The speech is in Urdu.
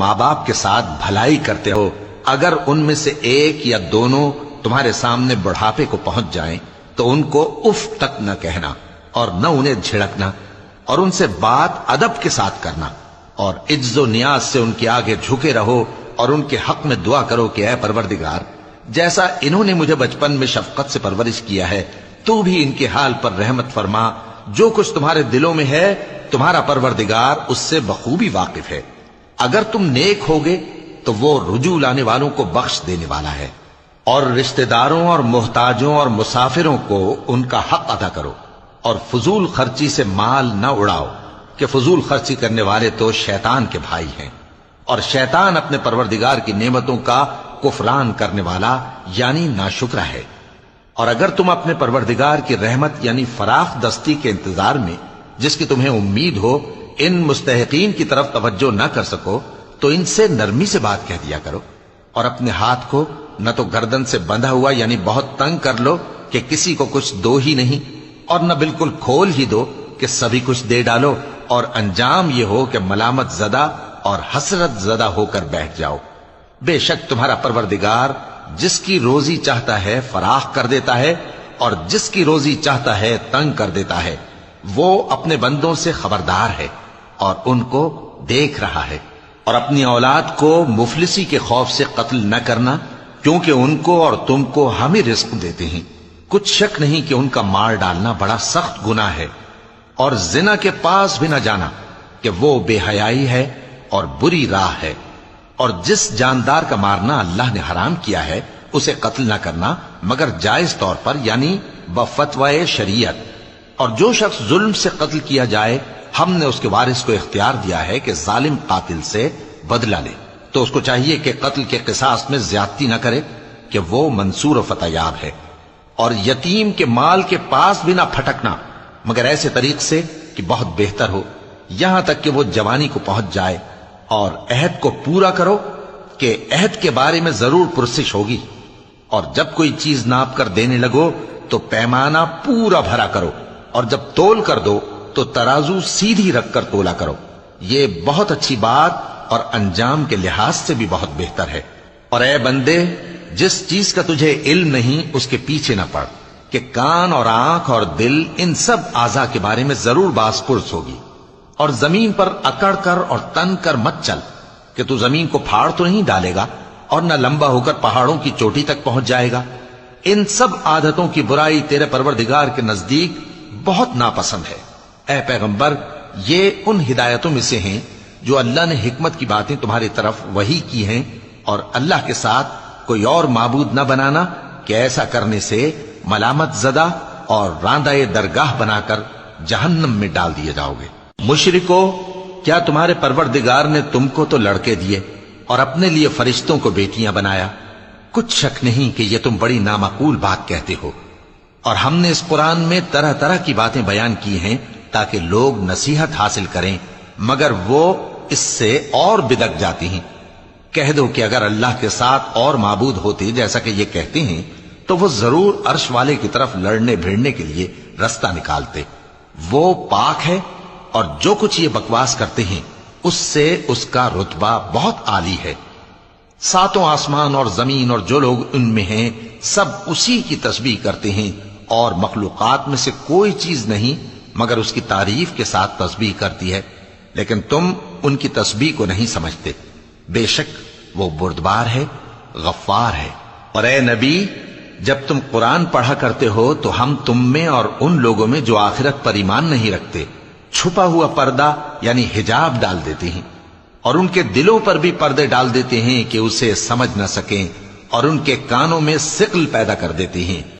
ماں باپ کے ساتھ بھلائی کرتے ہو، اگر ان میں سے ایک یا دونوں تمہارے سامنے بڑھاپے کو پہنچ جائیں تو ان کو اف تک نہ کہنا اور نہ انہیں جھڑکنا، اور ان سے بات ادب کے ساتھ کرنا، اور عجز و نیاز سے ان کے آگے جھکے رہو اور ان کے حق میں دعا کرو کہ اے پروردگار، جیسا انہوں نے مجھے بچپن میں شفقت سے پرورش کیا ہے تو بھی ان کے حال پر رحمت فرما، جو کچھ تمہارے دلوں میں ہے تمہارا پروردگار اس سے بخوبی واقف ہے، اگر تم نیک ہوگے تو وہ رجوع لانے والوں کو بخش دینے والا ہے۔ اور رشتہ داروں اور محتاجوں اور مسافروں کو ان کا حق ادا کرو، اور فضول خرچی سے مال نہ اڑاؤ کہ فضول خرچی کرنے والے تو شیطان کے بھائی ہیں، اور شیطان اپنے پروردگار کی نعمتوں کا کفران کرنے والا یعنی ناشکرا ہے۔ اور اگر تم اپنے پروردگار کی رحمت یعنی فراخ دستی کے انتظار میں جس کی تمہیں امید ہو ان مستحقین کی طرف توجہ نہ کر سکو تو ان سے نرمی سے بات کہہ دیا کرو، اور اپنے ہاتھ کو نہ تو گردن سے بندھا ہوا یعنی بہت تنگ کر لو کہ کسی کو کچھ دو ہی نہیں، اور نہ بالکل کھول ہی دو کہ سبھی کچھ دے ڈالو، اور انجام یہ ہو کہ ملامت زدہ اور حسرت زدہ ہو کر بیٹھ جاؤ۔ بے شک تمہارا پروردگار جس کی روزی چاہتا ہے فراخ کر دیتا ہے، اور جس کی روزی چاہتا ہے تنگ کر دیتا ہے، وہ اپنے بندوں سے خبردار ہے اور ان کو دیکھ رہا ہے۔ اور اپنی اولاد کو مفلسی کے خوف سے قتل نہ کرنا، کیونکہ ان کو اور تم کو ہم ہی رزق دیتے ہیں، کچھ شک نہیں کہ ان کا مار ڈالنا بڑا سخت گناہ ہے۔ اور زنا کے پاس بھی نہ جانا کہ وہ بے حیائی ہے اور بری راہ ہے۔ اور جس جاندار کا مارنا اللہ نے حرام کیا ہے اسے قتل نہ کرنا مگر جائز طور پر یعنی بفتوائے شریعت، اور جو شخص ظلم سے قتل کیا جائے ہم نے اس کے وارث کو اختیار دیا ہے کہ ظالم قاتل سے بدلہ لے، تو اس کو چاہیے کہ قتل کے قصاص میں زیادتی نہ کرے کہ وہ منصور و فتح یاب ہے۔ اور یتیم کے مال کے پاس بھی نہ پھٹکنا مگر ایسے طریق سے کہ بہت بہتر ہو، یہاں تک کہ وہ جوانی کو پہنچ جائے، اور عہد کو پورا کرو کہ عہد کے بارے میں ضرور پرسش ہوگی، اور جب کوئی چیز ناپ کر دینے لگو تو پیمانہ پورا بھرا کرو، اور جب تول کر دو تو ترازو سیدھی رکھ کر تولا کرو، یہ بہت اچھی بات اور انجام کے لحاظ سے بھی بہت بہتر ہے۔ اور اے بندے، جس چیز کا تجھے علم نہیں اس کے پیچھے نہ پڑ کہ کان اور آنکھ اور دل ان سب اعضاء کے بارے میں ضرور باز پرس ہوگی، اور زمین پر اکڑ کر اور تن کر مت چل کہ تو زمین کو پھاڑ تو نہیں ڈالے گا اور نہ لمبا ہو کر پہاڑوں کی چوٹی تک پہنچ جائے گا۔ ان سب عادتوں کی برائی تیرے پروردگار کے نزدیک بہت ناپسند ہے۔ اے پیغمبر، یہ ان ہدایتوں میں سے ہیں جو اللہ نے حکمت کی باتیں تمہاری طرف وحی کی ہیں، اور اللہ کے ساتھ کوئی اور معبود نہ بنانا کہ ایسا کرنے سے ملامت زدہ اور راندہ درگاہ بنا کر جہنم میں ڈال دیے جاؤ گے۔ مشرکو، کیا تمہارے پروردگار نے تم کو تو لڑکے دیے اور اپنے لیے فرشتوں کو بیٹیاں بنایا؟ کچھ شک نہیں کہ یہ تم بڑی نامعقول بات کہتے ہو، اور ہم نے اس قرآن میں طرح طرح کی باتیں بیان کی ہیں تاکہ لوگ نصیحت حاصل کریں، مگر وہ اس سے اور بدک جاتی ہیں۔ کہہ دو کہ اگر اللہ کے ساتھ اور معبود ہوتے جیسا کہ یہ کہتے ہیں تو وہ ضرور عرش والے کی طرف لڑنے بھیڑنے کے لیے رستہ نکالتے، وہ پاک ہے، اور جو کچھ یہ بکواس کرتے ہیں اس سے اس کا رتبہ بہت عالی ہے۔ ساتوں آسمان اور زمین اور جو لوگ ان میں ہیں سب اسی کی تسبیح کرتے ہیں، اور مخلوقات میں سے کوئی چیز نہیں مگر اس کی تعریف کے ساتھ تسبیح کرتی ہے، لیکن تم ان کی تسبیح کو نہیں سمجھتے۔ بے شک وہ بردبار ہے، غفار ہے۔ اور اے نبی، جب تم قرآن پڑھا کرتے ہو تو ہم تم میں اور ان لوگوں میں جو آخرت پر ایمان نہیں رکھتے چھپا ہوا پردہ یعنی حجاب ڈال دیتے ہیں، اور ان کے دلوں پر بھی پردے ڈال دیتے ہیں کہ اسے سمجھ نہ سکیں، اور ان کے کانوں میں ثقل پیدا کر دیتے ہیں۔